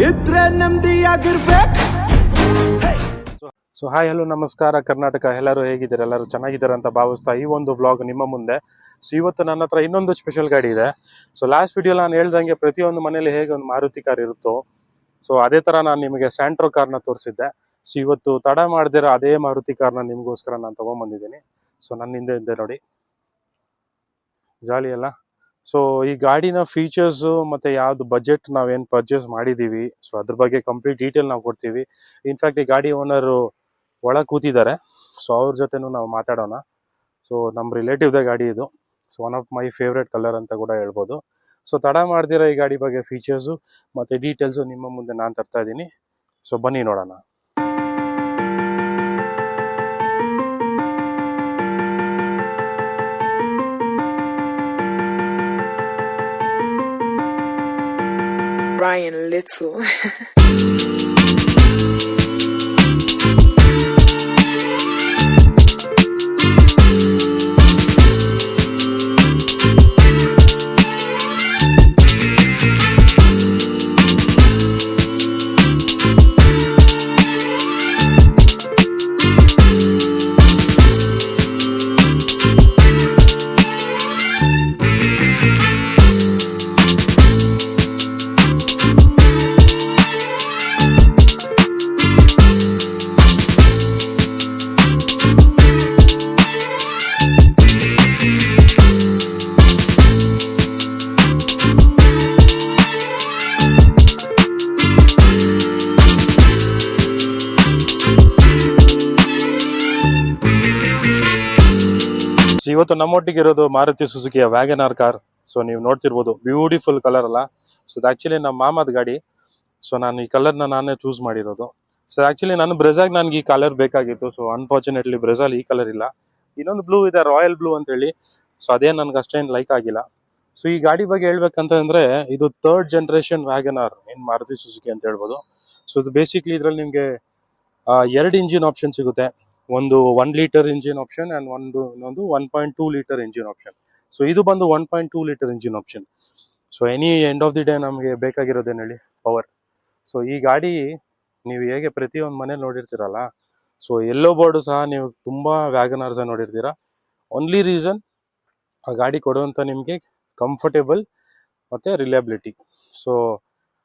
ಇದ್ರೆ ನೆಮ್ಮದಿಯಾಗಿರ್ಬೇಕು. So hi hello ನಮಸ್ಕಾರ ಕರ್ನಾಟಕ, ಎಲ್ಲರೂ ಹೇಗಿದ್ದಾರೆ? ಎಲ್ಲರೂ ಚೆನ್ನಾಗಿದ್ದಾರೆ ಅಂತ ಭಾವಿಸ್ತಾ ಈ ಒಂದು ವ್ಲಾಗ್ ನಿಮ್ಮ ಮುಂದೆ. ಸೊ ಇವತ್ತು ನನ್ನ ಹತ್ರ ಇನ್ನೊಂದು ಸ್ಪೆಷಲ್ ಗಾಡಿ ಇದೆ. ಸೊ ಲಾಸ್ಟ್ ವಿಡಿಯೋ ನಾನು ಹೇಳ್ದಂಗೆ ಪ್ರತಿಯೊಂದು ಮನೇಲಿ ಹೇಗೆ ಒಂದು ಮಾರುತಿ ಕಾರ್ ಇರುತ್ತೋ, ಸೊ ಅದೇ ತರ ನಾನು ನಿಮಗೆ ಸ್ಯಾಂಟ್ರೋ ಕಾರ್ನ ತೋರಿಸಿದ್ದೆ. ಸೊ ಇವತ್ತು ತಡ ಮಾಡ್ದಿರೋ ಅದೇ ಮಾರುತಿ ಕಾರ್ನ ನಿಮಗೋಸ್ಕರ ನಾನು ತಗೊಂಡ್ಬಂದಿದ್ದೀನಿ. ಸೊ ನನ್ನ ಹಿಂದೆ ಇದೆ ನೋಡಿ, ಜಾಲಿ ಅಲ್ಲ. ಸೊ ಈ ಗಾಡಿನ ಫೀಚರ್ಸ್ ಮತ್ತೆ ಯಾವ್ದು ಬಜೆಟ್ ನಾವೇನು ಪರ್ಚೇಸ್ ಮಾಡಿದೀವಿ, ಸೊ ಅದ್ರ ಬಗ್ಗೆ ಕಂಪ್ಲೀಟ್ ಡೀಟೇಲ್ ನಾವು ಕೊಡ್ತೀವಿ. ಇನ್ಫ್ಯಾಕ್ಟ್ ಈ ಗಾಡಿ ಓನರ್ ಒಳಗೆ ಕೂತಿದ್ದಾರೆ, ಸೊ ಅವ್ರ ಜೊತೆನೂ ನಾವು ಮಾತಾಡೋಣ. ಸೊ ನಮ್ಮ ರಿಲೇಟಿವ್ದೇ ಗಾಡಿ ಇದು. So one of my favourite colour ಅಂತ ಕೂಡ ಹೇಳ್ಬೋದು. ಸೊ ತಡ ಮಾಡ್ದಿರೋ ಈ ಗಾಡಿ ಬಗ್ಗೆ ಫೀಚರ್ಸು ಮತ್ತೆ ಡೀಟೇಲ್ಸು ನಿಮ್ಮ ಮುಂದೆ ನಾನು ತರ್ತಾ ಇದ್ದೀನಿ. ಸೊ ಬನ್ನಿ ನೋಡೋಣ. Brian Little. ಇವತ್ತು ನಮ್ಮೊಟ್ಟಿಗೆ ಇರೋದು ಮಾರುತಿ ಸುಜುಕಿಯ ವ್ಯಾಗನಾರ್ ಕಾರ್. ಸೊ ನೀವು ನೋಡ್ತಿರ್ಬೋದು, ಬ್ಯೂಟಿಫುಲ್ ಕಲರ್ ಅಲ್ಲ. ಸೊ ಇದು ಆಕ್ಚುಲಿ ನಮ್ಮ ಮಾಮದ ಗಾಡಿ. ಸೊ ನಾನು ಈ ಕಲರ್ನ ನಾನೇ ಚೂಸ್ ಮಾಡಿರೋದು. ಸೊ ಆಕ್ಚುಲಿ ನಾನು ಬ್ರೆಜಾಗ್ ನನಗೆ ಈ ಕಲರ್ ಬೇಕಾಗಿತ್ತು. ಸೊ ಅನ್ಫಾರ್ಚುನೇಟ್ಲಿ ಬ್ರೆಜಾಲ್ ಈ ಕಲರ್ ಇಲ್ಲ. ಇನ್ನೊಂದು ಬ್ಲೂ ಇದೆ, ರಾಯಲ್ ಬ್ಲೂ ಅಂತ ಹೇಳಿ. ಸೊ ಅದೇ ನನ್ಗೆ ಅಷ್ಟೇನು ಲೈಕ್ ಆಗಿಲ್ಲ. ಸೊ ಈ ಗಾಡಿ ಬಗ್ಗೆ ಹೇಳ್ಬೇಕಂತಂದ್ರೆ ಇದು 3rd ಜನರೇಷನ್ ವ್ಯಾಗನಾರ್ ಇನ್ ಮಾರುತಿ ಸುಜುಕಿ ಅಂತ ಹೇಳ್ಬೋದು. ಸೊ ಇದು ಬೇಸಿಕ್ಲಿ ಇದ್ರಲ್ಲಿ ನಿಮಗೆ 2 ಇಂಜಿನ್ ಆಪ್ಷನ್ ಸಿಗುತ್ತೆ. ಒಂದು 1 ಲೀಟರ್ ಇಂಜಿನ್ ಆಪ್ಷನ್ ಅಂಡ್ ಇನ್ನೊಂದು 1.2 ಲೀಟರ್ ಇಂಜಿನ್ ಆಪ್ಷನ್. ಸೊ ಇದು ಬಂದು 1.2 litre engine option. So any end of the day ನಮಗೆ ಬೇಕಾಗಿರೋದೇನು ಹೇಳಿ, ಪವರ್. ಸೊ ಈ ಗಾಡಿ ನೀವು ಹೇಗೆ ಪ್ರತಿಯೊಂದು ಮನೇಲಿ ನೋಡಿರ್ತೀರಲ್ಲ, ಸೊ ಎಲ್ಲೋ ಬೋರ್ಡು ಸಹ ನೀವು ತುಂಬಾ ವ್ಯಾಗನಾರ್ಸ್ ನೋಡಿರ್ತೀರಾ. ಓನ್ಲಿ ರೀಸನ್ ಆ ಗಾಡಿ ಕೊಡುವಂತ ನಿಮಗೆ ಕಂಫರ್ಟೇಬಲ್ ಮತ್ತೆ ರಿಲಯಬಿಲಿಟಿ. ಸೊ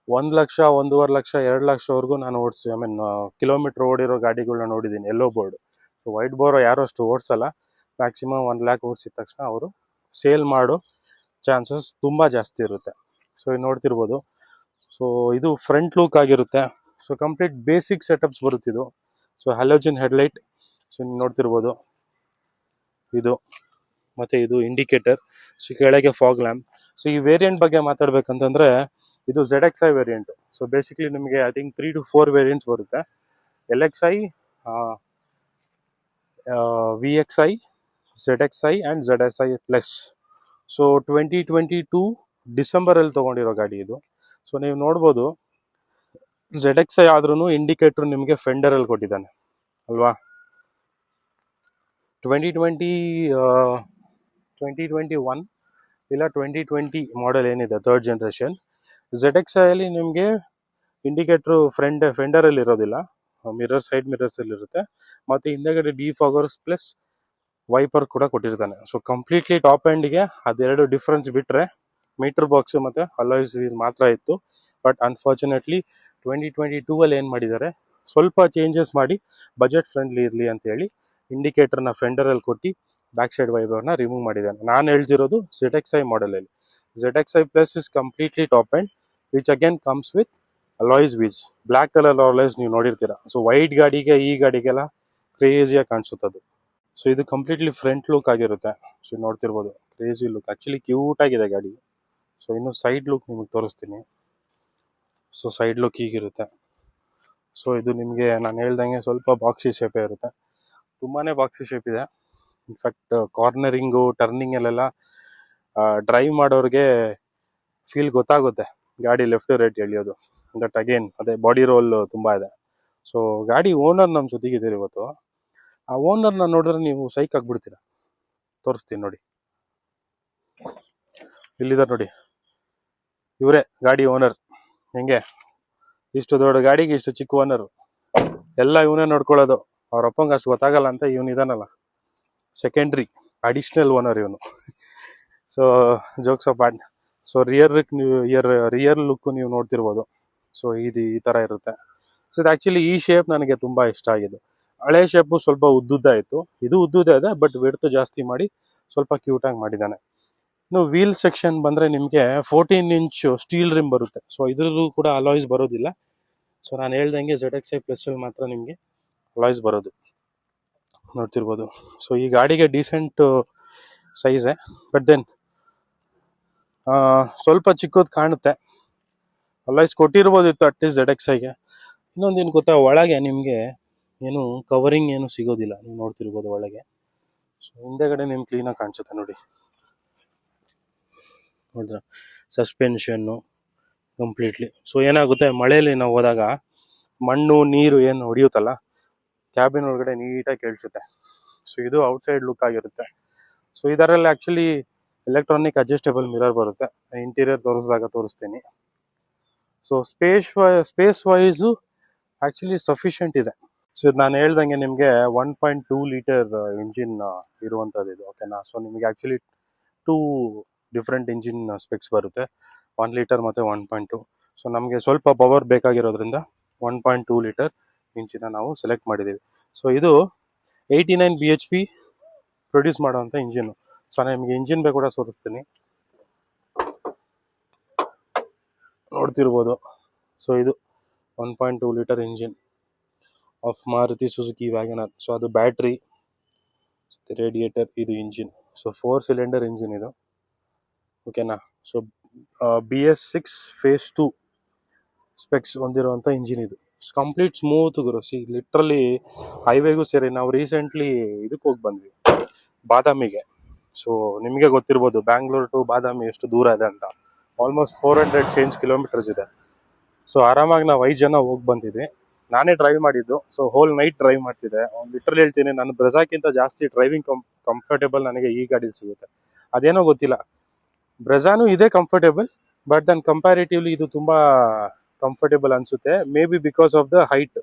1 ಲಕ್ಷ, 1.5 ಲಕ್ಷ, 2 ಲಕ್ಷವರೆಗೂ ನಾನು ಓಡಿಸಿ, ಕಿಲೋಮೀಟರ್ ಓಡಿರೋ ಗಾಡಿಗಳನ್ನ ನೋಡಿದ್ದೀನಿ ಎಲ್ಲೋ ಬೋರ್ಡ್. ಸೊ ವೈಟ್ ಬೋರ್ ಯಾರು ಅಷ್ಟು ಓಡಿಸಲ್ಲ. ಮ್ಯಾಕ್ಸಿಮಮ್ 1 ಲ್ಯಾಕ್ ಓಡಿಸಿದ ತಕ್ಷಣ ಅವರು ಸೇಲ್ ಮಾಡೋ ಚಾನ್ಸಸ್ ತುಂಬ ಜಾಸ್ತಿ ಇರುತ್ತೆ. ಸೊ ಇದು ನೋಡ್ತಿರ್ಬೋದು. ಸೊ ಇದು ಫ್ರಂಟ್ ಲುಕ್ ಆಗಿರುತ್ತೆ. ಸೊ ಕಂಪ್ಲೀಟ್ ಬೇಸಿಕ್ ಸೆಟಪ್ಸ್ ಬರುತ್ತಿದ್ದು. ಸೊ ಹ್ಯಾಲೋಜನ್ ಹೆಡ್ಲೈಟ್, ಸೊ ನೀವು ನೋಡ್ತಿರ್ಬೋದು ಇದು, ಮತ್ತೆ ಇದು ಇಂಡಿಕೇಟರ್. ಸೊ ಕೆಳಗೆ ಫಾಗ್ ಲ್ಯಾಂಪ್. ಸೊ ಈ ವೇರಿಯಂಟ್ ಬಗ್ಗೆ ಮಾತಾಡ್ಬೇಕಂತಂದ್ರೆ ಇದು ZXi ವೇರಿಯಂಟ್. ಸೊ ಬೇಸಿಕ್ಲಿ ನಿಮಗೆ ಐ ಥಿಂಕ್ 3 to 4 ವೇರಿಯಂಟ್ಸ್ ಬರುತ್ತೆ. LXi, VXi, ZXi and ZSi plus. So 2022 ಡಿಸೆಂಬರಲ್ಲಿ ತೊಗೊಂಡಿರೋ ಗಾಡಿ ಇದು. ಸೊ ನೀವು ನೋಡ್ಬೋದು, ZXi ಆದ್ರೂ ಇಂಡಿಕೇಟರ್ ನಿಮಗೆ ಫೆಂಡರಲ್ಲಿ ಕೊಟ್ಟಿದ್ದಾನೆ ಅಲ್ವಾ. 2021 ಇಲ್ಲ 2020 ಮಾಡೆಲ್ ಏನಿದೆ 3rd ಜನರೇಷನ್, ZXi ಅಲ್ಲಿ ನಿಮಗೆ ಇಂಡಿಕೇಟರ್ ಫೆಂಡರಲ್ಲಿ ಇರೋದಿಲ್ಲ, ಸೈಡ್ ಮಿರರ್ಸ್ ಅಲ್ಲಿ ಇರುತ್ತೆ. ಮತ್ತೆ ಹಿಂದೆಗಡೆ ಡಿಫಾಗರ್ಸ್ ಪ್ಲಸ್ ವೈಪರ್ ಕೂಡ ಕೊಟ್ಟಿರ್ತಾನೆ. ಸೊ ಕಂಪ್ಲೀಟ್ಲಿ ಟಾಪ್ ಎಂಡ್ಗೆ ಅದೆರಡು ಡಿಫ್ರೆನ್ಸ್ ಬಿಟ್ರೆ ಮೀಟರ್ ಬಾಕ್ಸ್ ಮತ್ತೆ ಅಲಾಯ್ಸ್ ವೀಲ್ ಮಾತ್ರ ಇತ್ತು. ಬಟ್ ಅನ್ಫಾರ್ಚುನೇಟ್ಲಿ 2022 ಅಲ್ಲಿ ಏನು ಮಾಡಿದ್ದಾರೆ, ಸ್ವಲ್ಪ ಚೇಂಜಸ್ ಮಾಡಿ ಬಜೆಟ್ ಫ್ರೆಂಡ್ಲಿ ಇರಲಿ ಅಂತ ಹೇಳಿ ಇಂಡಿಕೇಟರ್ನ ಫೆಂಡರಲ್ಲಿ ಕೊಟ್ಟು ಬ್ಯಾಕ್ ಸೈಡ್ ವೈಪರ್ನ ರಿಮೂವ್ ಮಾಡಿದ್ದಾನೆ. ನಾನು ಹೇಳ್ತಿರೋದು ZXi ಮಾಡೆಲಲ್ಲಿ. ZXi plus is completely top end which again comes with alloys wheels. Black colour alloys ನೀವು ನೋಡಿರ್ತೀರಾ. ಸೊ ವೈಟ್ ಗಾಡಿಗೆ ಈ ಗಾಡಿಗೆಲ್ಲ ಕ್ರೇಜಿಯಾಗಿ ಕಾಣಿಸುತ್ತದು. ಸೊ ಇದು ಕಂಪ್ಲೀಟ್ಲಿ ಫ್ರಂಟ್ ಲುಕ್ ಆಗಿರುತ್ತೆ. ಸೊ ನೋಡ್ತಿರ್ಬೋದು, ಕ್ರೇಜಿ ಲುಕ್, ಆಕ್ಚುಲಿ ಕ್ಯೂಟ್ ಆಗಿದೆ ಗಾಡಿ. ಸೊ ಇನ್ನು ಸೈಡ್ ಲುಕ್ ನಿಮಗೆ ತೋರಿಸ್ತೀನಿ. ಸೊ ಸೈಡ್ ಲುಕ್ ಹೀಗಿರುತ್ತೆ. ಸೊ ಇದು ನಿಮಗೆ ನಾನು ಹೇಳ್ದಂಗೆ ಸ್ವಲ್ಪ ಬಾಕ್ಸಿ ಶೇಪೇ ಇರುತ್ತೆ, ತುಂಬಾನೇ ಬಾಕ್ಸಿ ಶೇಪ್ ಇದೆ. ಇನ್ಫ್ಯಾಕ್ಟ್ ಕಾರ್ನರಿಂಗು ಟರ್ನಿಂಗಲ್ಲೆಲ್ಲ ಡ್ರೈವ್ ಮಾಡೋರಿಗೆ ಫೀಲ್ ಗೊತ್ತಾಗುತ್ತೆ ಗಾಡಿ ಲೆಫ್ಟ್ ರೈಟ್ ಎಳಿಯೋದು. ಬಟ್ ಅಗೇನ್ ಅದೇ ಬಾಡಿ ರೋಲ್ ತುಂಬ ಇದೆ. ಸೊ ಗಾಡಿ ಓನರ್ ನಮ್ಮ ಜೊತೆಗಿದ್ದೀರಿ ಇವತ್ತು. ಆ ಓನರ್ನ ನೋಡಿದ್ರೆ ನೀವು ಸೈಕ್ ಆಗ್ಬಿಡ್ತೀರಾ. ತೋರಿಸ್ತೀನಿ ನೋಡಿ, ಇಲ್ಲಿದ್ದಾರೆ ನೋಡಿ, ಇವರೇ ಗಾಡಿ ಓನರ್. ಹೆಂಗೆ ಇಷ್ಟು ದೊಡ್ಡ ಗಾಡಿಗೆ ಇಷ್ಟು ಚಿಕ್ಕ ಓನರ್, ಎಲ್ಲ ಇವನೇ ನೋಡ್ಕೊಳ್ಳೋದು. ಅವ್ರ ಅಪ್ಪಂಗೆ ಅಷ್ಟು ಗೊತ್ತಾಗಲ್ಲ ಅಂತ ಇವನು ಇದಾನಲ್ಲ ಸೆಕೆಂಡ್ರಿ ಅಡಿಷ್ನಲ್ ಓನರ್ ಇವನು. So jokes of part. So rear look ನೀವು ನೋಡ್ತಿರ್ಬೋದು. ಸೊ ಇದು ಈ ತರ ಇರುತ್ತೆ. ಸೊ ಇದು ಆಕ್ಚುಲಿ ಈ ಶೇಪ್ ನನಗೆ ತುಂಬಾ ಇಷ್ಟ ಆಗಿದೆ. ಹಳೆ ಶೇಪು ಸ್ವಲ್ಪ ಉದ್ದುದ್ದ ಇತ್ತು, ಇದು ಉದ್ದುದ್ದ ಇದೆ, ಬಟ್ ವಿಡ್ತ್ ಜಾಸ್ತಿ ಮಾಡಿ ಸ್ವಲ್ಪ ಕ್ಯೂಟ್ ಆಗಿ ಮಾಡಿದ್ದಾನೆ. ಇನ್ನು ವೀಲ್ ಸೆಕ್ಷನ್ ಬಂದ್ರೆ ನಿಮಗೆ 14 ಇಂಚ್ ಸ್ಟೀಲ್ ರಿಮ್ ಬರುತ್ತೆ. ಸೊ ಇದ್ರಲ್ಲೂ ಕೂಡ ಅಲಾಯ್ಸ್ ಬರೋದಿಲ್ಲ. ಸೊ ನಾನು ಹೇಳ್ದಂಗೆ ZXi ಪ್ಲಸ್ ಅಲ್ಲಿ ಮಾತ್ರ ನಿಮಗೆ ಅಲಾಯ್ಸ್ ಬರೋದು, ನೋಡ್ತಿರ್ಬೋದು. ಸೊ ಈ ಗಾಡಿಗೆ ಡೀಸೆಂಟ್ ಸೈಜೆ, ಬಟ್ ದೆನ್ ಸ್ವಲ್ಪ ಚಿಕ್ಕದು ಕಾಣುತ್ತೆ. ಅಲಾಯ್ಸ್ ಕೊಟ್ಟಿರ್ಬೋದಿತ್ತು ಅಟ್ಲೀಸ್ಟ್ ZXiಗೆ. ಇನ್ನೊಂದೇನು ಗೊತ್ತಾ, ಒಳಗೆ ನಿಮಗೆ ಏನು ಕವರಿಂಗ್ ಏನು ಸಿಗೋದಿಲ್ಲ, ನೀವು ನೋಡ್ತಿರ್ಬೋದು ಒಳಗೆ. ಸೊ ಹಿಂದೆಗಡೆ ನಿಮ್ಗೆ ಕ್ಲೀನಾಗಿ ಕಾಣಿಸುತ್ತೆ ನೋಡಿ. ನೋಡಿದ್ರ ಸಸ್ಪೆನ್ಷನ್ನು ಕಂಪ್ಲೀಟ್ಲಿ. ಸೊ ಏನಾಗುತ್ತೆ, ಮಳೆಯಲ್ಲಿ ನಾವು ಹೋದಾಗ ಮಣ್ಣು ನೀರು ಏನು ಹೊಡಿಯುತ್ತಲ್ಲ, ಕ್ಯಾಬಿನ್ ಒಳಗಡೆ ನೀಟಾಗಿ ಕೇಳಿಸುತ್ತೆ. ಸೊ ಇದು ಔಟ್ಸೈಡ್ ಲುಕ್ ಆಗಿರುತ್ತೆ. ಸೊ ಇದರಲ್ಲಿ ಆ್ಯಕ್ಚುಲಿ ಎಲೆಕ್ಟ್ರಾನಿಕ್ ಅಡ್ಜಸ್ಟೇಬಲ್ ಮಿರರ್ ಬರುತ್ತೆ. ಇಂಟೀರಿಯರ್ ತೋರಿಸ್ತೀನಿ. So space wise actually sufficient ಇದೆ. ಸೊ ಇದು ನಾನು ಹೇಳ್ದಂಗೆ ನಿಮಗೆ 1.2 ಲೀಟರ್ ಇಂಜಿನ್ ಇರುವಂಥದ್ದು ಇದು, ಓಕೆನಾ. ಸೊ ನಿಮಗೆ ಆ್ಯಕ್ಚುಲಿ 2 ಡಿಫ್ರೆಂಟ್ ಇಂಜಿನ್ ಸ್ಪೆಕ್ಸ್ ಬರುತ್ತೆ, 1 ಲೀಟರ್ ಮತ್ತು 1.2. ಸೊ ನಮಗೆ ಸ್ವಲ್ಪ ಪವರ್ ಬೇಕಾಗಿರೋದ್ರಿಂದ 1.2 ಲೀಟರ್ ಇಂಜಿನ ನಾವು ಸೆಲೆಕ್ಟ್ ಮಾಡಿದ್ದೀವಿ. ಸೊ ಇದು 89 BHP ಪ್ರೊಡ್ಯೂಸ್ ಮಾಡುವಂಥ ಇಂಜಿನ್. ಸೊ ನಾನು ನಿಮಗೆ ಇಂಜಿನ್ ಬೇಕು ಕೂಡ ತೋರಿಸ್ತೀನಿ, ನೋಡ್ತಿರ್ಬೋದು. ಸೊ ಇದು 1.2 litre engine of Maruti Suzuki WagonR. So ಅದು ಬ್ಯಾಟ್ರಿ, ರೇಡಿಯೇಟರ್, ಇದು ಇಂಜಿನ್. ಸೊ 4 ಸಿಲಿಂಡರ್ ಇಂಜಿನ್ ಇದು, ಓಕೆನಾ. ಸೊ BS6 ಫೇಸ್ 2 ಸ್ಪೆಕ್ಸ್ ಹೊಂದಿರುವಂಥ ಇಂಜಿನ್ ಇದು. ಕಂಪ್ಲೀಟ್ ಸ್ಮೂತ್ ಗುರು. ಲಿಟ್ರಲಿ ಹೈವೇಗೂ ಸೇರಿ ನಾವು ರೀಸೆಂಟ್ಲಿ ಇದಕ್ಕೆ ಹೋಗಿ ಬಂದ್ವಿ, ಬಾದಾಮಿಗೆ. ಸೊ ನಿಮಗೆ ಗೊತ್ತಿರ್ಬೋದು ಬ್ಯಾಂಗ್ಳೂರ್ ಟು ಬಾದಾಮಿ ಎಷ್ಟು ದೂರ ಇದೆ ಅಂತ. ಆಲ್ಮೋಸ್ಟ್ 400 ಚೇಂಜ್ ಕಿಲೋಮೀಟರ್ಸ್ ಇದೆ. ಸೊ ಆರಾಮಾಗಿ ನಾವು 5 ಜನ ಹೋಗಿ ಬಂದಿದ್ವಿ. ನಾನೇ ಡ್ರೈವ್ ಮಾಡಿದ್ದು. ಸೊ ಹೋಲ್ ನೈಟ್ ಡ್ರೈವ್ ಮಾಡ್ತಿದ್ದೆ. ಲಿಟ್ರಲಿ ಹೇಳ್ತೀನಿ, ನಾನು ಬ್ರೆಜಾಕ್ಕಿಂತ ಜಾಸ್ತಿ ಡ್ರೈವಿಂಗ್ ಕಂಫರ್ಟೇಬಲ್ ನನಗೆ ಈ ಗಾಡಿ ಸಿಗುತ್ತೆ. ಅದೇನೋ ಗೊತ್ತಿಲ್ಲ, ಬ್ರೆಜಾನು ಇದೆ ಕಂಫರ್ಟೇಬಲ್, ಬಟ್ ದೆನ್ ಕಂಪ್ಯಾರಿಟಿವ್ಲಿ ಇದು ತುಂಬಾ ಕಂಫರ್ಟೇಬಲ್ ಅನ್ಸುತ್ತೆ. May be because of the height.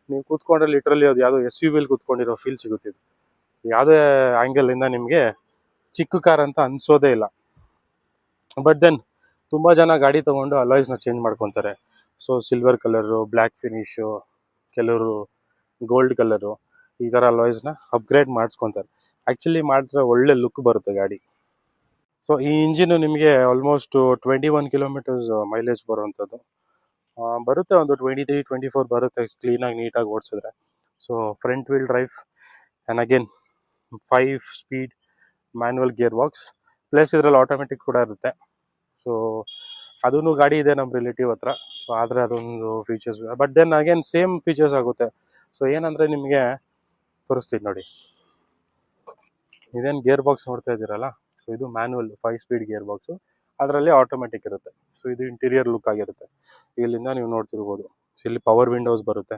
ನೀವು ಕೂತ್ಕೊಂಡ್ರೆ ಲಿಟ್ರಲಿ ಅದು ಯಾವುದೋ SUV ಕೂತ್ಕೊಂಡಿರೋ ಫೀಲ್ ಸಿಗುತ್ತಿದೆ. ಯಾವುದೇ ಆ್ಯಂಗಲ್ ಇಂದ ನಿಮಗೆ ಚಿಕ್ಕ ಕಾರ್ ಅಂತ ಅನ್ಸೋದೇ ಇಲ್ಲ. ಬಟ್ ದೆನ್ ತುಂಬಾ ಜನ ಗಾಡಿ ತಗೊಂಡು ಅಲಾಯ್ಸ್ನ ಚೇಂಜ್ ಮಾಡ್ಕೊತಾರೆ. So silver colour, black finish, ಕೆಲವರು ಗೋಲ್ಡ್ ಕಲರು, ಈ ಥರ ಅಲಾಯ್ಸ್ನ ಅಪ್ಗ್ರೇಡ್ ಮಾಡಿಸ್ಕೊತಾರೆ. ಆ್ಯಕ್ಚುಲಿ ಮಾಡಿದ್ರೆ ಒಳ್ಳೆ ಲುಕ್ ಬರುತ್ತೆ ಗಾಡಿ. ಸೊ ಈ ಇಂಜಿನ್ ನಿಮಗೆ ಆಲ್ಮೋಸ್ಟ್ 21 ಕಿಲೋಮೀಟರ್ಸ್ ಮೈಲೇಜ್ ಬರುವಂಥದ್ದು ಬರುತ್ತೆ. ಒಂದು 23-24 ಬರುತ್ತೆ ಕ್ಲೀನಾಗಿ ನೀಟಾಗಿ ಓಡಿಸಿದ್ರೆ. So front wheel drive and again 5 speed manual gearbox, plus ಇದರಲ್ಲಿ ಆಟೋಮೆಟಿಕ್ ಕೂಡ ಇರುತ್ತೆ. ಸೊ ಅದೂ ಗಾಡಿ ಇದೆ ನಮ್ಮ ರಿಲೇಟಿವ್ ಹತ್ರ. ಸೊ ಆದರೆ ಅದೊಂದು features, but then again same features ಆಗುತ್ತೆ. ಸೊ ಏನಂದರೆ ನಿಮಗೆ ತೋರಿಸ್ತೀನಿ ನೋಡಿ, ಇದೇನು ಗೇರ್ ಬಾಕ್ಸ್ ನೋಡ್ತಾ ಇದ್ದೀರಲ್ಲ, ಸೊ ಇದು ಮ್ಯಾನ್ಯುವಲ್ 5 ಸ್ಪೀಡ್ ಗೇರ್ ಬಾಕ್ಸು, ಅದರಲ್ಲಿ ಆಟೋಮೆಟಿಕ್ ಇರುತ್ತೆ. ಸೊ ಇದು ಇಂಟೀರಿಯರ್ ಲುಕ್ ಆಗಿರುತ್ತೆ. ಇಲ್ಲಿಂದ ನೀವು ನೋಡ್ತಿರ್ಬೋದು. ಸೊ ಇಲ್ಲಿ ಪವರ್ ವಿಂಡೋಸ್ ಬರುತ್ತೆ.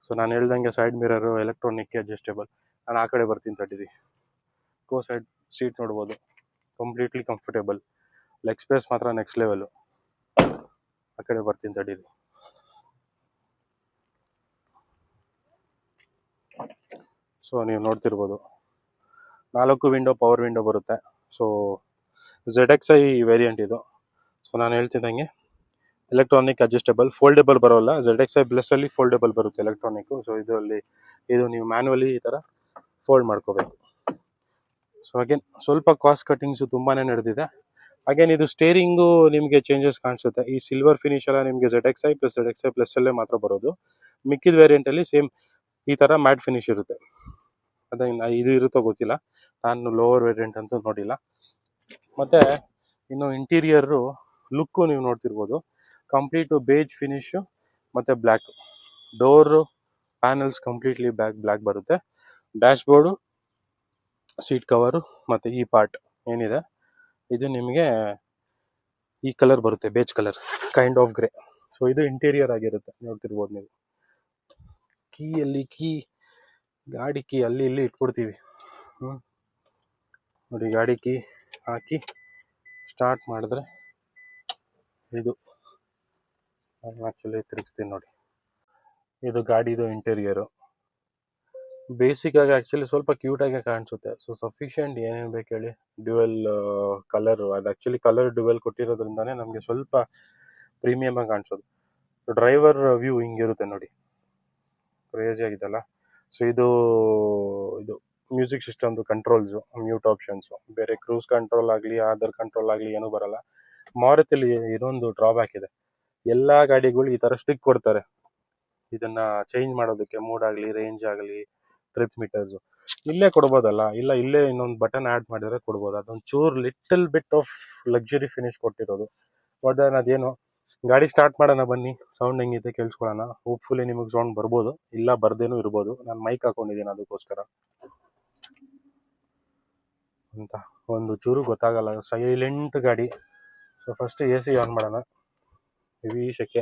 ಸೊ ನಾನು ಹೇಳ್ದಂಗೆ ಸೈಡ್ ಮಿರರು ಎಲೆಕ್ಟ್ರಾನಿಕ್ ಅಡ್ಜಸ್ಟೇಬಲ್. ನಾನು ಆ ಕಡೆ ಬರ್ತೀನಿ ತಡೀರಿ. ಸೈಡ್ ಸೀಟ್ ನೋಡ್ಬೋದು, ಕಂಪ್ಲೀಟ್ಲಿ ಕಂಫರ್ಟೇಬಲ್. ಲೆಗ್ ಸ್ಪೇಸ್ ಮಾತ್ರ ನೆಕ್ಸ್ಟ್ ಲೆವೆಲು. ಆ ಕಡೆ ಬರ್ತೀನಿ ತಡೀರಿ. ಸೊ ನೀವು ನೋಡ್ತಿರ್ಬೋದು 4 ವಿಂಡೋ ಪವರ್ ವಿಂಡೋ ಬರುತ್ತೆ. ಸೊ ZXi ವೇರಿಯಂಟ್ ಇದು. ಸೊ ನಾನು ಹೇಳ್ತಿದ್ದಂಗೆ ಎಲೆಕ್ಟ್ರಾನಿಕ್ ಅಡ್ಜಸ್ಟೇಬಲ್, ಫೋಲ್ಡೇಬಲ್ ಬರೋಲ್ಲ. ZXi ಪ್ಲಸ್ ಅಲ್ಲಿ ಫೋಲ್ಡೇಬಲ್ ಬರುತ್ತೆ ಎಲೆಕ್ಟ್ರಾನಿಕ್. ಸೊ ಇದು ನೀವು ಮ್ಯಾನ್ಯುವಲಿ ಈ ಥರ ಫೋಲ್ಡ್ ಮಾಡ್ಕೋಬೇಕು. ಸೊ ಅಗೇನ್ ಸ್ವಲ್ಪ ಕಾಸ್ಟ್ ಕಟ್ಟಿಂಗ್ಸು ತುಂಬಾ ನಡೆದಿದೆ. ಅಗೇನ್ ಇದು ಸ್ಟೇರಿಂಗು ನಿಮಗೆ ಚೇಂಜಸ್ ಕಾಣಿಸುತ್ತೆ. ಈ ಸಿಲ್ವರ್ ಫಿನಿಶ್ ಎಲ್ಲ ನಿಮಗೆ ZXi ಪ್ಲಸ್ ಅಲ್ಲೇ ಮಾತ್ರ ಬರೋದು. ಮಿಕ್ಕಿದ ವೇರಿಯಂಟಲ್ಲಿ ಸೇಮ್ ಈ ಥರ ಮ್ಯಾಟ್ ಫಿನಿಶ್ ಇರುತ್ತೆ. ಅದೇ ಇದು ಇರುತ್ತೋ ಗೊತ್ತಿಲ್ಲ, ನಾನು ಲೋವರ್ ವೇರಿಯಂಟ್ ಅಂತೂ ನೋಡಿಲ್ಲ. ಮತ್ತು ಇನ್ನು ಇಂಟೀರಿಯರು ಲುಕ್ಕು ನೀವು ನೋಡ್ತಿರ್ಬೋದು, ಕಂಪ್ಲೀಟು ಬೇಜ್ ಫಿನಿಶು ಮತ್ತು black. Door panels completely black ಬರುತ್ತೆ. ಡ್ಯಾಶ್ ಬೋರ್ಡು, ಸೀಟ್ ಕವರು ಮತ್ತು ಈ ಪಾರ್ಟ್ ಏನಿದೆ ಇದು ನಿಮಗೆ ಈ ಕಲರ್ ಬರುತ್ತೆ, beige colour, kind of grey. So ಇದು ಇಂಟೀರಿಯರ್ ಆಗಿರುತ್ತೆ, ನೋಡ್ತಿರ್ಬೋದು ನೀವು. ಕೀ ಗಾಡಿ ಕೀ ಅಲ್ಲಿ ಇಲ್ಲಿ ಇಟ್ಬಿಡ್ತೀವಿ. ನೋಡಿ, ಗಾಡಿ ಕೀ ಹಾಕಿ ಸ್ಟಾರ್ಟ್ ಮಾಡಿದ್ರೆ ಇದು ನಾನು ಆ್ಯಕ್ಚುಲಿ ತಿರುಗಿಸ್ತೀನಿ ನೋಡಿ. ಇದು ಗಾಡಿದು ಇಂಟೀರಿಯರು ಬೇಸಿಕ್ ಆಗಿ ಆ್ಯಕ್ಚುಲಿ ಸ್ವಲ್ಪ ಕ್ಯೂಟಾಗೆ ಕಾಣಿಸುತ್ತೆ. ಸೊ ಸಫಿಷಿಯೆಂಟ್ ಏನೇನು ಬೇಕು ಹೇಳಿ. ಡ್ಯುವೆಲ್ ಕಲರು, ಅದು ಆ್ಯಕ್ಚುಲಿ ಕಲರ್ ಡ್ಯುವೆಲ್ ಕೊಟ್ಟಿರೋದ್ರಿಂದನೇ ನಮಗೆ ಸ್ವಲ್ಪ ಪ್ರೀಮಿಯಮ್ ಆಗಿ ಕಾಣಿಸೋದು. ಡ್ರೈವರ್ ವ್ಯೂ ಹಿಂಗಿರುತ್ತೆ ನೋಡಿ, ಕ್ರೇಜಿ ಆಗಿದೆಲ್ಲ. ಸೊ ಇದು ಇದು ಮ್ಯೂಸಿಕ್ ಸಿಸ್ಟಮ್ದು ಕಂಟ್ರೋಲ್ಸು, ಮ್ಯೂಟ್ ಆಪ್ಷನ್ಸು, ಬೇರೆ ಕ್ರೂಸ್ ಕಂಟ್ರೋಲ್ ಆಗಲಿ ಅದರ್ ಕಂಟ್ರೋಲ್ ಆಗಲಿ ಏನೂ ಬರಲ್ಲ. ಮಾರುತಿಲಿ ಇದೊಂದು ಡ್ರಾಬ್ಯಾಕ್ ಇದೆ, ಎಲ್ಲ ಗಾಡಿಗಳು ಈ ಥರ ಸ್ಟಿಕ್ ಕೊಡ್ತಾರೆ ಇದನ್ನ ಚೇಂಜ್ ಮಾಡೋದಕ್ಕೆ, ಮೂಡ್ ಆಗಲಿ ರೇಂಜ್ ಆಗಲಿ ಟ್ರಿಪ್ ಮೀಟರ್ಸು. ಇಲ್ಲೇ ಕೊಡ್ಬೋದಲ್ಲ, ಇಲ್ಲ ಇಲ್ಲೇ ಇನ್ನೊಂದು ಬಟನ್ ಆ್ಯಡ್ ಮಾಡಿದ್ರೆ ಕೊಡ್ಬೋದು. ಅದೊಂದು ಚೂರು little bit of luxury finish ಕೊಟ್ಟಿರೋದು. ಬಟ್ ಅದೇನು, ಗಾಡಿ ಸ್ಟಾರ್ಟ್ ಮಾಡೋಣ ಬನ್ನಿ, ಸೌಂಡ್ ಹೆಂಗಿದೆ ಕೇಳಿಸ್ಕೊಳ್ಳೋಣ. ಹೋಪ್ಫುಲಿ ನಿಮಗೆ ಸೌಂಡ್ ಬರ್ಬೋದು, ಇಲ್ಲ ಬರ್ದೇನೂ ಇರ್ಬೋದು. ನಾನು ಮೈಕ್ ಹಾಕೊಂಡಿದ್ದೀನಿ ಅದಕ್ಕೋಸ್ಕರ ಅಂತ ಒಂದು ಚೂರು ಗೊತ್ತಾಗಲ್ಲ. ಸೈಲೆಂಟ್ ಗಾಡಿ. ಸೊ ಫಸ್ಟ್ AC ಆನ್ ಮಾಡೋಣ. ಹೆವಿ ಶೆಕೆ.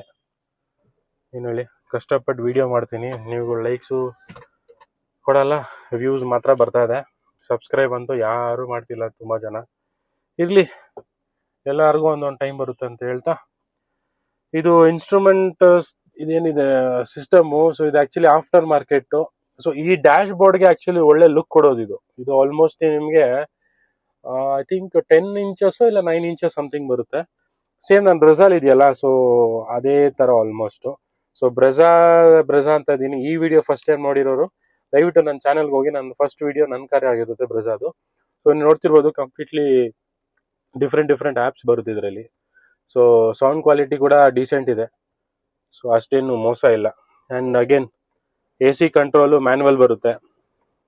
ಏನು ಹೇಳಿ, ಕಷ್ಟಪಟ್ಟು ವಿಡಿಯೋ ಮಾಡ್ತೀನಿ, ನೀವು ಲೈಕ್ಸು ಕೊಡಲ್ಲ, ವ್ಯೂಸ್ ಮಾತ್ರ ಬರ್ತಾ ಇದೆ. ಸಬ್ಸ್ಕ್ರೈಬ್ ಅಂತೂ ಯಾರೂ ಮಾಡ್ತಿಲ್ಲ, ತುಂಬ ಜನ. ಇರಲಿ, ಎಲ್ಲರಿಗೂ ಒಂದೊಂದು ಟೈಮ್ ಬರುತ್ತೆ ಅಂತ ಹೇಳ್ತಾ, ಇದು ಇನ್ಸ್ಟ್ರೂಮೆಂಟ್ ಇದೇನಿದೆ ಸಿಸ್ಟಮು. ಸೊ ಇದು ಆ್ಯಕ್ಚುಲಿ ಆಫ್ಟರ್ ಮಾರ್ಕೆಟು. ಸೊ ಈ ಡ್ಯಾಶ್ ಬೋರ್ಡ್ಗೆ ಆ್ಯಕ್ಚುಲಿ ಒಳ್ಳೆ ಲುಕ್ ಕೊಡೋದು ಇದು. ಇದು ಆಲ್ಮೋಸ್ಟ್ ನಿಮಗೆ ಐ ಥಿಂಕ್ 10 ಇಂಚಸ್ಸು ಇಲ್ಲ 9 ಇಂಚಸ್ ಸಮಥಿಂಗ್ ಬರುತ್ತೆ. ಸೇಮ್ ನನ್ನ ಬ್ರೆಝಾಲ್ ಇದೆಯಲ್ಲ, ಸೊ ಅದೇ ಥರ ಆಲ್ಮೋಸ್ಟು. ಸೊ ಬ್ರೆಝಾ ಅಂತ ಇದ್ದೀನಿ. ಈ ವಿಡಿಯೋ ಫಸ್ಟ್ ಟೈಮ್ ನೋಡಿರೋರು ದಯವಿಟ್ಟು ನನ್ನ ಚಾನಲ್ಗೆ ಹೋಗಿ, ನನ್ನ ಫಸ್ಟ್ ವಿಡಿಯೋ ನನ್ನ ಕಾರ್ಯ ಆಗಿರುತ್ತೆ ಬ್ರೆಝಾದು. ಸೊ ನೀವು ನೋಡ್ತಿರ್ಬೋದು, ಕಂಪ್ಲೀಟ್ಲಿ ಡಿಫ್ರೆಂಟ್ ಆ್ಯಪ್ಸ್ ಬರುತ್ತೆ ಇದರಲ್ಲಿ. ಸೊ ಸೌಂಡ್ ಕ್ವಾಲಿಟಿ ಕೂಡ ಡೀಸೆಂಟ್ ಇದೆ, ಸೊ ಅಷ್ಟೇನು ಮೋಸ ಇಲ್ಲ. And again AC control manual ಬರುತ್ತೆ.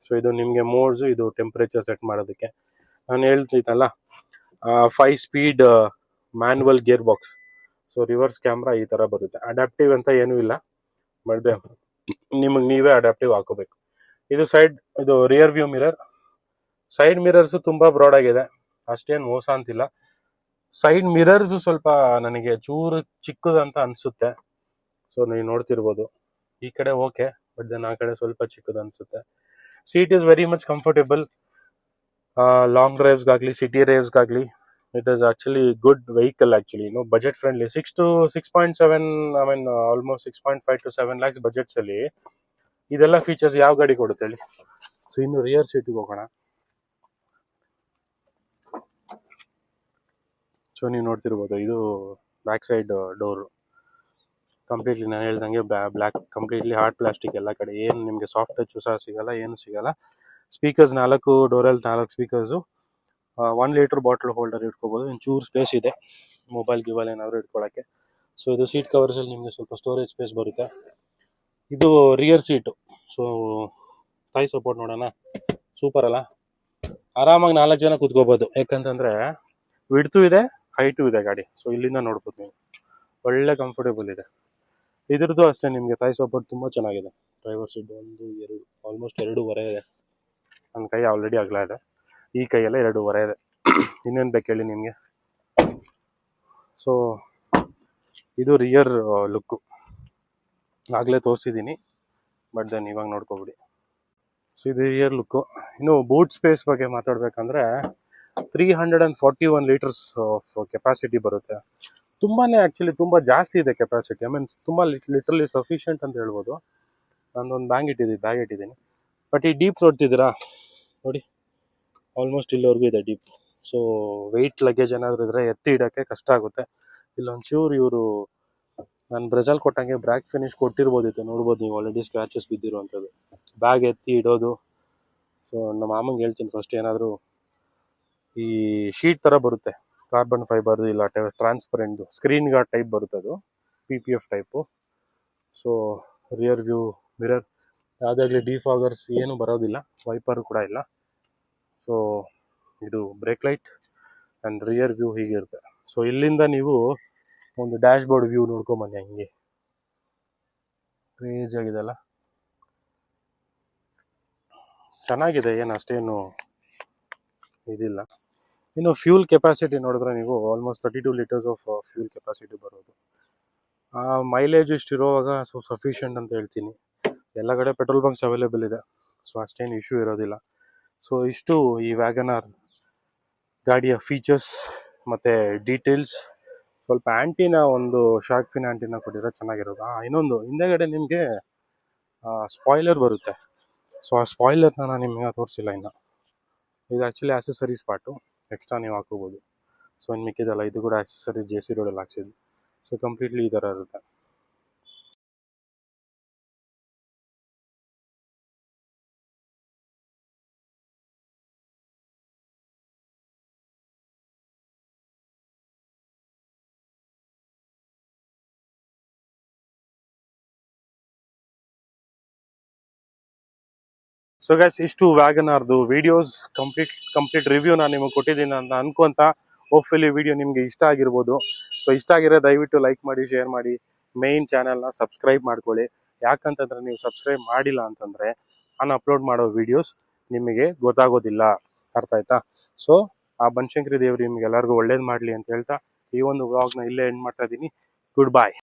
ಸೊ ಇದು ನಿಮಗೆ ಮೋಡ್ಸು, ಇದು ಟೆಂಪ್ರೇಚರ್ ಸೆಟ್ ಮಾಡೋದಕ್ಕೆ. ನಾನು ಹೇಳ್ತಿದ್ದಲ್ಲ 5 speed manual gear box. So reverse camera ಈ ಥರ ಬರುತ್ತೆ. ಅಡ್ಯಾಪ್ಟಿವ್ ಅಂತ ಏನೂ ಇಲ್ಲ, ಮಾಡಿದೆ ನಿಮಗೆ ನೀವೇ ಅಡ್ಯಾಪ್ಟಿವ್ ಹಾಕೋಬೇಕು. ಇದು rear view mirror. Side mirrors ತುಂಬ ಬ್ರಾಡ್ ಆಗಿದೆ, ಅಷ್ಟೇನು ಮೋಸ ಅಂತಿಲ್ಲ. ಸೈಡ್ ಮಿರರ್ಸು ಸ್ವಲ್ಪ ನನಗೆ ಚೂರು ಚಿಕ್ಕದಂತ ಅನಿಸುತ್ತೆ. ಸೊ ನೀವು ನೋಡ್ತಿರ್ಬೋದು, ಈ ಕಡೆ ಓಕೆ, ಬಟ್ ದೆನ್ ಆ ಕಡೆ ಸ್ವಲ್ಪ ಚಿಕ್ಕದು ಅನಿಸುತ್ತೆ. Seat is very much comfortable. Long ಡ್ರೈವ್ಸ್ಗಾಗಲಿ ಸಿಟಿ ಡ್ರೈವ್ಸ್ಗಾಗಲಿ it is actually good vehicle. Actually budget friendly. 6 to 6.7, I mean almost 6.5 to 7 lakhs ಬಜೆಟ್ಸಲ್ಲಿ ಇದೆಲ್ಲ ಫೀಚರ್ಸ್ ಯಾವ ಗಾಡಿ ಕೊಡುತ್ತೆ ಹೇಳಿ. ಸೊ ಇನ್ನು ರಿಯರ್ ಸೀಟಿಗೆ ಹೋಗೋಣ. ಸೊ ನೀವು ನೋಡ್ತಿರ್ಬೋದು, ಇದು ಬ್ಯಾಕ್ ಸೈಡ್ ಡೋರು. ಕಂಪ್ಲೀಟ್ಲಿ ನಾನು ಹೇಳ್ದಂಗೆ ಬ್ಲ್ಯಾಕ್, ಕಂಪ್ಲೀಟ್ಲಿ ಹಾರ್ಡ್ ಪ್ಲಾಸ್ಟಿಕ್ ಎಲ್ಲ ಕಡೆ. ಏನು ನಿಮಗೆ ಸಾಫ್ಟ್ ಟಚ್ ಸಹ ಸಿಗಲ್ಲ, ಏನು ಸಿಗಲ್ಲ. ಸ್ಪೀಕರ್ಸ್ 4 ಡೋರಲ್ಲಿ 4 ಸ್ಪೀಕರ್ಸು. 1 ಲೀಟರ್ ಬಾಟ್ಲ್ ಹೋಲ್ಡರ್ ಇಟ್ಕೋಬೋದು. ಚೂರು ಸ್ಪೇಸ್ ಇದೆ ಮೊಬೈಲ್ ಏನಾದರೂ ಇಟ್ಕೊಳ್ಳೋಕ್ಕೆ. ಸೊ ಇದು ಸೀಟ್ ಕವರ್ಸಲ್ಲಿ ನಿಮಗೆ ಸ್ವಲ್ಪ ಸ್ಟೋರೇಜ್ ಸ್ಪೇಸ್ ಬರುತ್ತೆ. ಇದು rear seat. So thigh support ನೋಡೋಣ, ಸೂಪರ್ ಅಲ್ಲ. ಆರಾಮಾಗಿ 4 ಜನ ಕೂತ್ಕೋಬೋದು, ಯಾಕಂತಂದರೆ ವಿಡ್ತು ಇದೆ, ಹೈಟು ಇದೆ ಗಾಡಿ. ಸೊ ಇಲ್ಲಿಂದ ನೋಡ್ಬೋದು ನೀವು, ಒಳ್ಳೆ ಕಂಫರ್ಟೇಬಲ್ ಇದೆ. ಇದ್ರದ್ದು ಅಷ್ಟೇ, ನಿಮಗೆ ಥೈ ಸಪೋರ್ಟ್ ತುಂಬ ಚೆನ್ನಾಗಿದೆ. ಡ್ರೈವರ್ ಸೀಟ್ 1, 2, ಆಲ್ಮೋಸ್ಟ್ 2.5 ಇದೆ. ನನ್ನ ಕೈ ಆಲ್ರೆಡಿ ಅಗಲ ಇದೆ, ಈ ಕೈಯೆಲ್ಲ 2.5 ಇದೆ. ಇನ್ನೇನು ಬೇಕು ಹೇಳಿ ನಿಮಗೆ. ಸೊ ಇದು ರಿಯರ್ ಲುಕ್ಕು, ಆಗಲೇ ತೋರಿಸಿದ್ದೀನಿ, ಬಟ್ ದೆನ್ ಇವಾಗ ನೋಡ್ಕೊಬಿಡಿ. ಸೊ ಇದು ರಿಯರ್ ಲುಕ್ಕು. ಇನ್ನು ಬೂಟ್ ಸ್ಪೇಸ್ ಬಗ್ಗೆ ಮಾತಾಡಬೇಕಂದ್ರೆ 341 ಲೀಟರ್ಸ್ ಆಫ್ ಕೆಪಾಸಿಟಿ ಬರುತ್ತೆ. ತುಂಬಾ ಆ್ಯಕ್ಚುಲಿ ತುಂಬ ಜಾಸ್ತಿ ಇದೆ ಕೆಪಾಸಿಟಿ. ಐ ಮೀನ್ ತುಂಬ ಲಿಟ್ರಲಿ ಸಫಿಷಿಯೆಂಟ್ ಅಂತ ಹೇಳ್ಬೋದು. ನಾನೊಂದು ಬ್ಯಾಗ್ ಇಟ್ಟಿದ್ದೀನಿ. ಬಟ್ ಈ ಡೀಪ್ ನೋಡ್ತಿದ್ದೀರಾ ನೋಡಿ, ಆಲ್ಮೋಸ್ಟ್ ಇಲ್ಲಿವರೆಗೂ ಇದೆ ಡೀಪ್. ಸೊ ವೆಯ್ಟ್ ಲಗೇಜ್ ಏನಾದರೂ ಇದ್ದರೆ ಎತ್ತಿ ಇಡೋಕ್ಕೆ ಕಷ್ಟ ಆಗುತ್ತೆ. ಇಲ್ಲೊಂಚೂರು ಇವರು ನಾನು ಬ್ರೆಝಲ್ ಕೊಟ್ಟಂಗೆ ಬ್ರ್ಯಾಕ್ ಫಿನಿಶ್ ಕೊಟ್ಟಿರ್ಬೋದಿತ್ತು, ನೋಡ್ಬೋದು ನೀವು, ಆಲ್ರೆಡಿ ಸ್ಕ್ರ್ಯಾಚಸ್ ಬಿದ್ದಿರುವಂಥದ್ದು. ಬ್ಯಾಗ್ ಎತ್ತಿ ಇಡೋದು. ಸೊ ನಮ್ಮ ಮಾಮಂಗೆ ಹೇಳ್ತೀನಿ ಫಸ್ಟ್, ಏನಾದರೂ ಈ ಶೀಟ್ ಥರ ಬರುತ್ತೆ, ಕಾರ್ಬನ್ ಫೈಬರ್ದು ಇಲ್ಲ ಟ್ರಾನ್ಸ್ಪರೆಂಟ್ದು ಸ್ಕ್ರೀನ್ ಗಾರ್ಡ್ ಟೈಪ್ ಬರುತ್ತೆ, ಅದು PPF type. So rear view mirror ಯಾವುದಾಗಲಿ ಡಿಫಾಗರ್ಸ್ ಏನು ಬರೋದಿಲ್ಲ, ವೈಪರ್ ಕೂಡ ಇಲ್ಲ. ಸೊ ಇದು brake light and rear view ಹೀಗಿರುತ್ತೆ. ಸೊ ಇಲ್ಲಿಂದ ನೀವು ಒಂದು ಡ್ಯಾಶ್ ಬೋರ್ಡ್ ವ್ಯೂ ನೋಡ್ಕೊಂಬನ್ನಿ, ಹಂಗೆ ಕ್ರೇಜ್ ಆಗಿದೆಲ್ಲ, ಚೆನ್ನಾಗಿದೆ, ಏನು ಅಷ್ಟೇನು ಇದಿಲ್ಲ. ಇನ್ನು ಫ್ಯೂಲ್ ಕೆಪಾಸಿಟಿ ನೋಡಿದ್ರೆ ನೀವು almost 32 litres of fuel capacity ಬರೋದು. ಮೈಲೇಜ್ ಇಷ್ಟಿರುವಾಗ ಸೊ ಸಫಿಷಿಯೆಂಟ್ ಅಂತ ಹೇಳ್ತೀನಿ. ಎಲ್ಲ ಕಡೆ ಪೆಟ್ರೋಲ್ ಬಂಕ್ಸ್ ಅವೈಲೇಬಲ್ ಇದೆ, ಸೊ ಅಷ್ಟೇನು ಇಶ್ಯೂ ಇರೋದಿಲ್ಲ. ಸೊ ಇಷ್ಟು ಈ ವ್ಯಾಗನಾರ್ ಗಾಡಿಯ ಫೀಚರ್ಸ್ ಮತ್ತು ಡೀಟೇಲ್ಸ್. ಸೊ ಸ್ವಲ್ಪ ಆಂಟಿನ ಒಂದು ಶಾರ್ಕ್ ಫಿನ್ ಆಂಟಿನ ಕೊಟ್ಟಿರೋ ಚೆನ್ನಾಗಿರೋದು. ಇನ್ನೊಂದು ಹಿಂದೆಗಡೆ ನಿಮಗೆ ಸ್ಪಾಯ್ಲರ್ ಬರುತ್ತೆ. ಸೊ ಆ ಸ್ಪಾಯ್ಲರ್ನ ನಾನು ನಿಮಗೆ ತೋರಿಸಿಲ್ಲ ಇನ್ನು. ಇದು ಆ್ಯಕ್ಚುಲಿ ಆಕ್ಸೆಸರೀಸ್ ಪಾರ್ಟು, ಎಕ್ಸ್ಟ್ರಾ ನೀವು ಹಾಕೋಬೋದು. ಸೊ ಇನ್ನು ಮಿಕ್ಕಿದಲ್ಲ, ಇದು ಕೂಡ ಆಕ್ಸೆಸರೀಸ್ JC ರೋಡಲ್ಲಿ ಹಾಕ್ಸಿದ್ದು. ಸೊ ಕಂಪ್ಲೀಟ್ಲಿ ಈ ಥರ ಇರುತ್ತೆ. ಸೊ ಗೈಸ್, ಇಷ್ಟು ವ್ಯಾಗನಾರ್ದು ವಿಡಿಯೋಸ್ ಕಂಪ್ಲೀಟ್ ರಿವ್ಯೂ ನಾನು ನಿಮಗೆ ಕೊಟ್ಟಿದ್ದೀನಿ ಅಂತ ಅನ್ಕೊಂತ ಹೋಪ್ಫುಲಿ ವಿಡಿಯೋ ನಿಮಗೆ ಇಷ್ಟ ಆಗಿರ್ಬೋದು. ಸೊ ಇಷ್ಟ ಆಗಿರೋ ದಯವಿಟ್ಟು ಲೈಕ್ ಮಾಡಿ, ಶೇರ್ ಮಾಡಿ, ಮೇನ್ ಚಾನೆಲ್ನ ಸಬ್ಸ್ಕ್ರೈಬ್ ಮಾಡ್ಕೊಳ್ಳಿ. ಯಾಕಂತಂದ್ರೆ ನೀವು ಸಬ್ಸ್ಕ್ರೈಬ್ ಮಾಡಿಲ್ಲ ಅಂತಂದರೆ ನಾನು ಅಪ್ಲೋಡ್ ಮಾಡೋ ವಿಡಿಯೋಸ್ ನಿಮಗೆ ಗೊತ್ತಾಗೋದಿಲ್ಲ. ಅರ್ಥ ಆಯ್ತಾ? ಸೊ ಆ ಬನಶಂಕರಿ ದೇವರು ನಿಮ್ಗೆ ಎಲ್ಲರಿಗೂ ಒಳ್ಳೇದು ಮಾಡಲಿ ಅಂತ ಹೇಳ್ತಾ ಈ ಒಂದು ವ್ಲಾಗ್ನ ಇಲ್ಲೇ ಎಂಡ್ ಮಾಡ್ತಾ ಇದ್ದೀನಿ. ಗುಡ್ ಬಾಯ್.